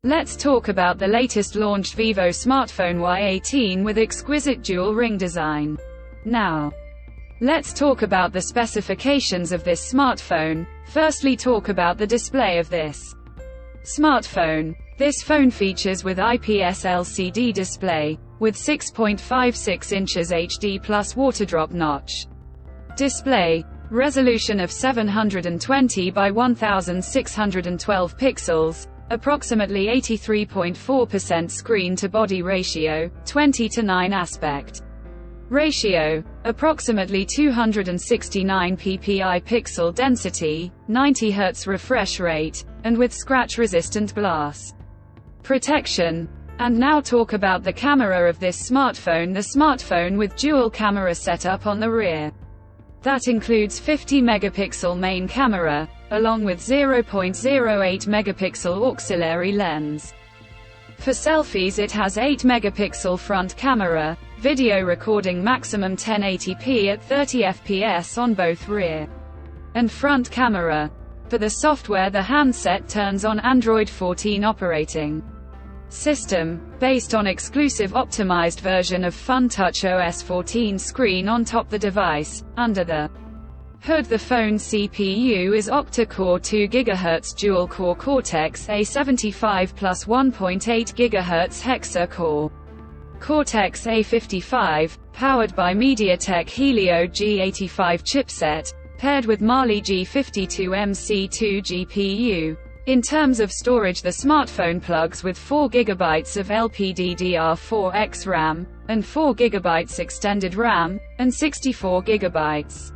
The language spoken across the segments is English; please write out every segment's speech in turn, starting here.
Let's talk about the latest launched Vivo smartphone Y18 with exquisite dual ring design. Now, let's talk about the specifications of this smartphone. Firstly, talk about the display of this smartphone. This phone features with IPS LCD display, with 6.56 inches HD plus waterdrop notch display, resolution of 720 by 1612 pixels, approximately 83.4% screen-to-body ratio, 20:9 aspect ratio, approximately 269 ppi pixel density, 90 Hz refresh rate, and with scratch-resistant glass protection. And now talk about the camera of this smartphone. The smartphone with dual camera setup on the rear. That includes 50 megapixel main camera, along with 0.08 megapixel auxiliary lens. For selfies it has 8 megapixel front camera, video recording maximum 1080p at 30 fps on both rear and front camera. For the software, the handset turns on Android 14 operating system, based on exclusive optimized version of FunTouch OS 14 screen on top the device. Under the hood, the phone CPU is octa-core 2 GHz dual-core Cortex-A75 plus 1.8 GHz hexa-core Cortex-A55, powered by MediaTek Helio G85 chipset, paired with Mali G52MC2 GPU. In terms of storage, the smartphone plugs with 4 GB of LPDDR4X RAM, and 4 GB extended RAM, and 64 GB.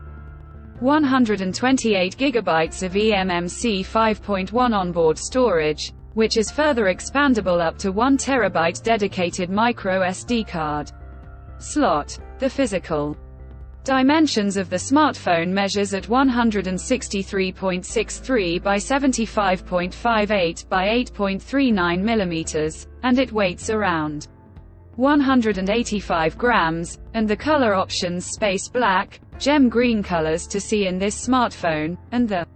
128 GB of eMMC 5.1 onboard storage, which is further expandable up to 1 TB dedicated micro SD card slot. The physical dimensions of the smartphone measures at 163.63 by 75.58 by 8.39 mm, and it weighs around 185 grams, and the color options space black, gem green colors to see in this smartphone, and the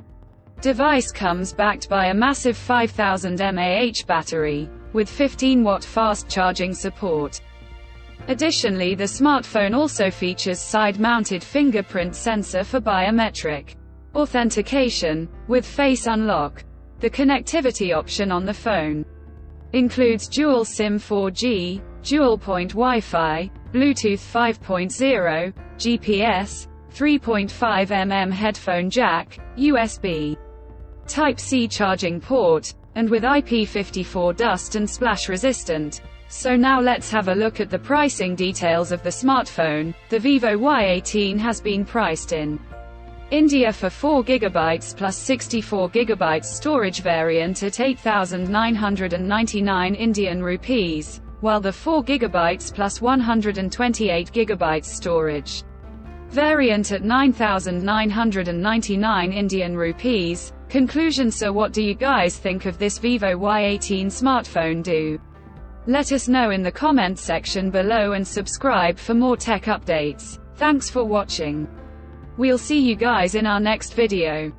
device comes backed by a massive 5000 mAh battery, with 15-watt fast charging support. Additionally, the smartphone also features side-mounted fingerprint sensor for biometric authentication, with face unlock. The connectivity option on the phone includes dual SIM 4G, dual-point Wi-Fi, Bluetooth 5.0, GPS, 3.5 mm headphone jack, USB Type-C charging port, and with IP54 dust and splash resistant. So now let's have a look at the pricing details of the smartphone. The Vivo Y18 has been priced in India for 4 GB plus 64 GB storage variant at 8,999 Indian rupees, while the 4 GB plus 128 GB storage variant at 9,999 Indian rupees. Conclusion: so what do you guys think of this Vivo Y18 smartphone? Do let us know in the comment section below and subscribe for more tech updates. Thanks for watching. We'll see you guys in our next video.